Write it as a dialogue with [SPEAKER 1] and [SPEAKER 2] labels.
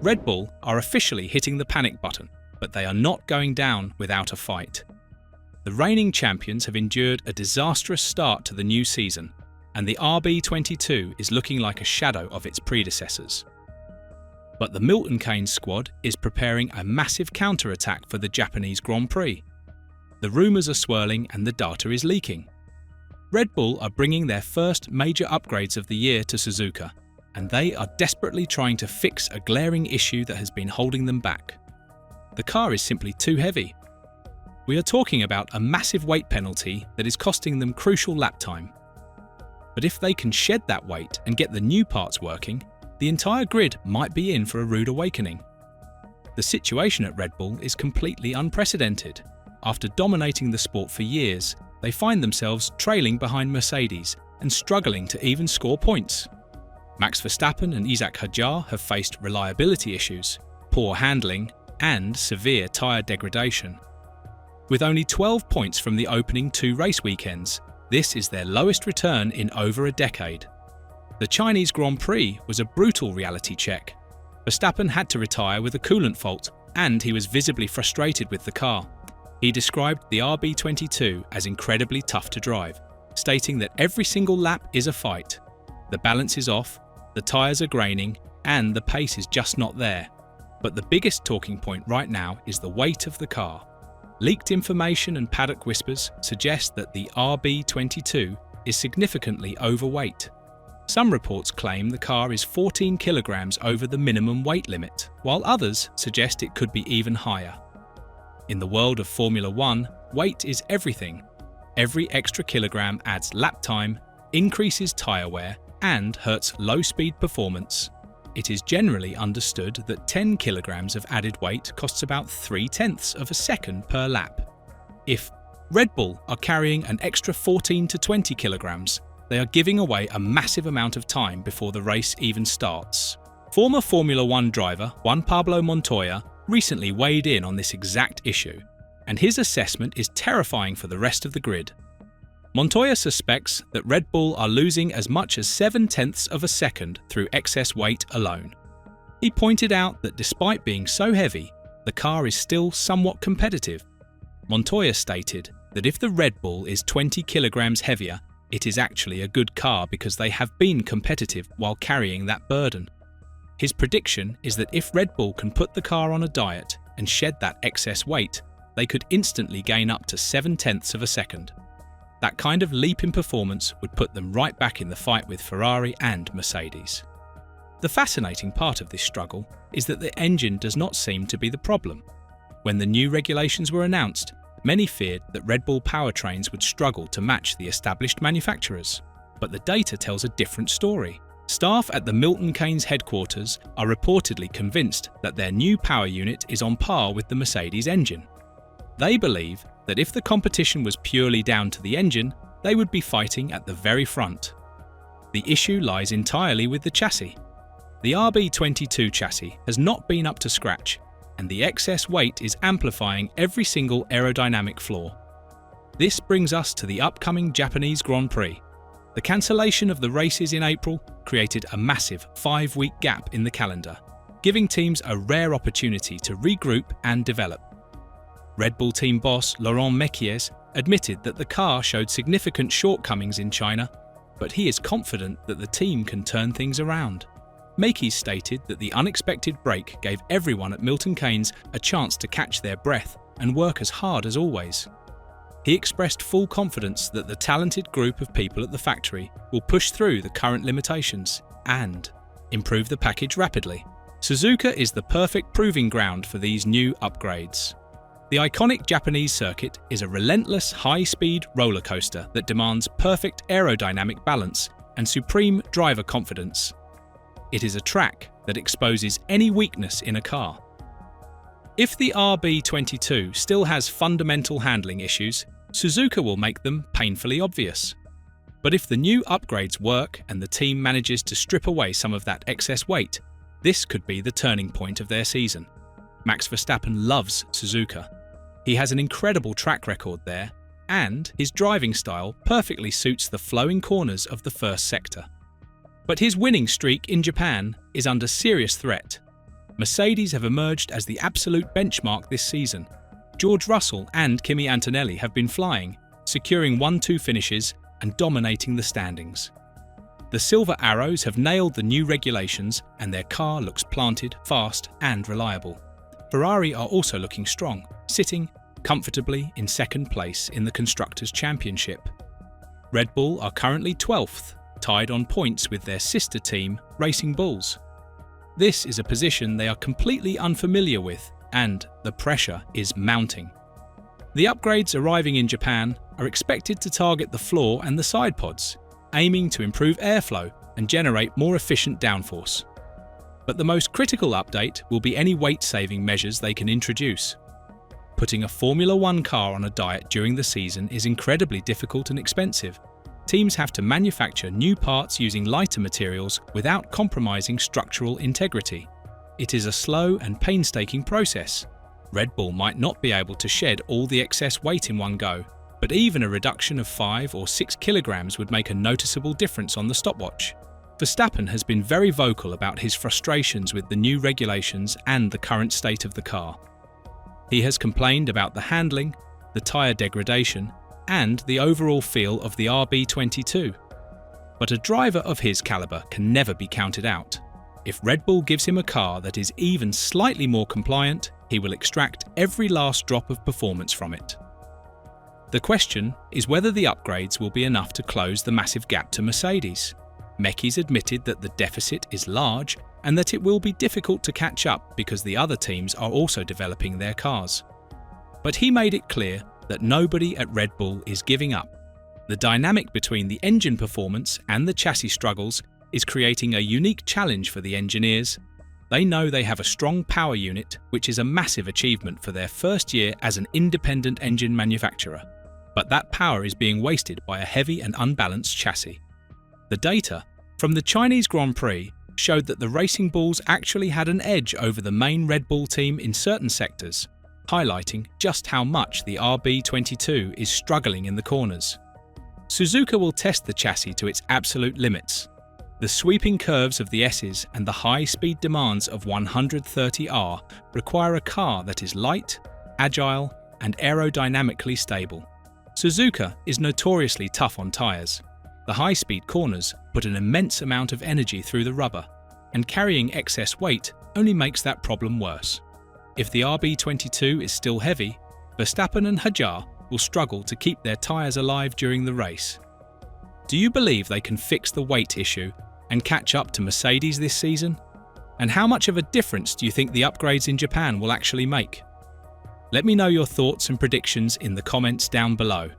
[SPEAKER 1] Red Bull are officially hitting the panic button, but they are not going down without a fight. The reigning champions have endured a disastrous start to the new season, and the RB22 is looking like a shadow of its predecessors. But the Milton Keynes squad is preparing a massive counterattack for the Japanese Grand Prix. The rumours are swirling and the data is leaking. Red Bull are bringing their first major upgrades of the year to Suzuka, and they are desperately trying to fix a glaring issue that has been holding them back. The car is simply too heavy. We are talking about a massive weight penalty that is costing them crucial lap time. But if they can shed that weight and get the new parts working, the entire grid might be in for a rude awakening. The situation at Red Bull is completely unprecedented. After dominating the sport for years, they find themselves trailing behind Mercedes and struggling to even score points. Max Verstappen and Isaac Hadjar have faced reliability issues, poor handling, and severe tyre degradation. With only 12 points from the opening 2 race weekends, this is their lowest return in over a decade. The Chinese Grand Prix was a brutal reality check. Verstappen had to retire with a coolant fault, and he was visibly frustrated with the car. He described the RB22 as incredibly tough to drive, stating that every single lap is a fight. The balance is off, the tyres are graining, and the pace is just not there. But the biggest talking point right now is the weight of the car. Leaked information and paddock whispers suggest that the RB22 is significantly overweight. Some reports claim the car is 14 kilograms over the minimum weight limit, while others suggest it could be even higher. In the world of Formula One, weight is everything. Every extra kilogram adds lap time, increases tyre wear, and hurts low-speed performance. It is generally understood that 10 kilograms of added weight costs about 0.3 of a second per lap. If Red Bull are carrying an extra 14 to 20 kilograms, they are giving away a massive amount of time before the race even starts. Former Formula One driver Juan Pablo Montoya recently weighed in on this exact issue, and his assessment is terrifying for the rest of the grid. Montoya suspects that Red Bull are losing as much as 0.7 of a second through excess weight alone. He pointed out that despite being so heavy, the car is still somewhat competitive. Montoya stated that if the Red Bull is 20 kilograms heavier, it is actually a good car because they have been competitive while carrying that burden. His prediction is that if Red Bull can put the car on a diet and shed that excess weight, they could instantly gain up to 0.7 of a second. That kind of leap in performance would put them right back in the fight with Ferrari and Mercedes. The fascinating part of this struggle is that the engine does not seem to be the problem. When the new regulations were announced, many feared that Red Bull powertrains would struggle to match the established manufacturers. But the data tells a different story. Staff at the Milton Keynes headquarters are reportedly convinced that their new power unit is on par with the Mercedes engine. They believe that if the competition was purely down to the engine, they would be fighting at the very front. The issue lies entirely with the chassis. The RB22 chassis has not been up to scratch, and the excess weight is amplifying every single aerodynamic flaw. This brings us to the upcoming Japanese Grand Prix. The cancellation of the races in April created a massive 5-week gap in the calendar, giving teams a rare opportunity to regroup and develop. Red Bull team boss Laurent Mekies admitted that the car showed significant shortcomings in China, but he is confident that the team can turn things around. Mekies stated that the unexpected break gave everyone at Milton Keynes a chance to catch their breath and work as hard as always. He expressed full confidence that the talented group of people at the factory will push through the current limitations and improve the package rapidly. Suzuka is the perfect proving ground for these new upgrades. The iconic Japanese circuit is a relentless high-speed roller coaster that demands perfect aerodynamic balance and supreme driver confidence. It is a track that exposes any weakness in a car. If the RB22 still has fundamental handling issues, Suzuka will make them painfully obvious. But if the new upgrades work and the team manages to strip away some of that excess weight, this could be the turning point of their season. Max Verstappen loves Suzuka. He has an incredible track record there, and his driving style perfectly suits the flowing corners of the first sector. But his winning streak in Japan is under serious threat. Mercedes have emerged as the absolute benchmark this season. George Russell and Kimi Antonelli have been flying, securing 1-2 finishes and dominating the standings. The Silver Arrows have nailed the new regulations and their car looks planted, fast and reliable. Ferrari are also looking strong, sitting comfortably in second place in the Constructors' Championship. Red Bull are currently 12th, tied on points with their sister team, Racing Bulls. This is a position they are completely unfamiliar with, and the pressure is mounting. The upgrades arriving in Japan are expected to target the floor and the side pods, aiming to improve airflow and generate more efficient downforce. But the most critical update will be any weight-saving measures they can introduce. Putting a Formula One car on a diet during the season is incredibly difficult and expensive. Teams have to manufacture new parts using lighter materials without compromising structural integrity. It is a slow and painstaking process. Red Bull might not be able to shed all the excess weight in one go, but even a reduction of 5 or 6 kilograms would make a noticeable difference on the stopwatch. Verstappen has been very vocal about his frustrations with the new regulations and the current state of the car. He has complained about the handling, the tyre degradation, and the overall feel of the RB22. But a driver of his caliber can never be counted out. If Red Bull gives him a car that is even slightly more compliant, he will extract every last drop of performance from it. The question is whether the upgrades will be enough to close the massive gap to Mercedes. Mekies admitted that the deficit is large and that it will be difficult to catch up because the other teams are also developing their cars. But he made it clear that nobody at Red Bull is giving up. The dynamic between the engine performance and the chassis struggles is creating a unique challenge for the engineers. They know they have a strong power unit, which is a massive achievement for their first year as an independent engine manufacturer. But that power is being wasted by a heavy and unbalanced chassis. The data from the Chinese Grand Prix showed that the Racing Bulls actually had an edge over the main Red Bull team in certain sectors, highlighting just how much the RB22 is struggling in the corners. Suzuka will test the chassis to its absolute limits. The sweeping curves of the S's and the high-speed demands of 130R require a car that is light, agile, and aerodynamically stable. Suzuka is notoriously tough on tyres. The high-speed corners put an immense amount of energy through the rubber, and carrying excess weight only makes that problem worse. If the RB22 is still heavy, Verstappen and Hajar will struggle to keep their tyres alive during the race. Do you believe they can fix the weight issue and catch up to Mercedes this season? And how much of a difference do you think the upgrades in Japan will actually make? Let me know your thoughts and predictions in the comments down below.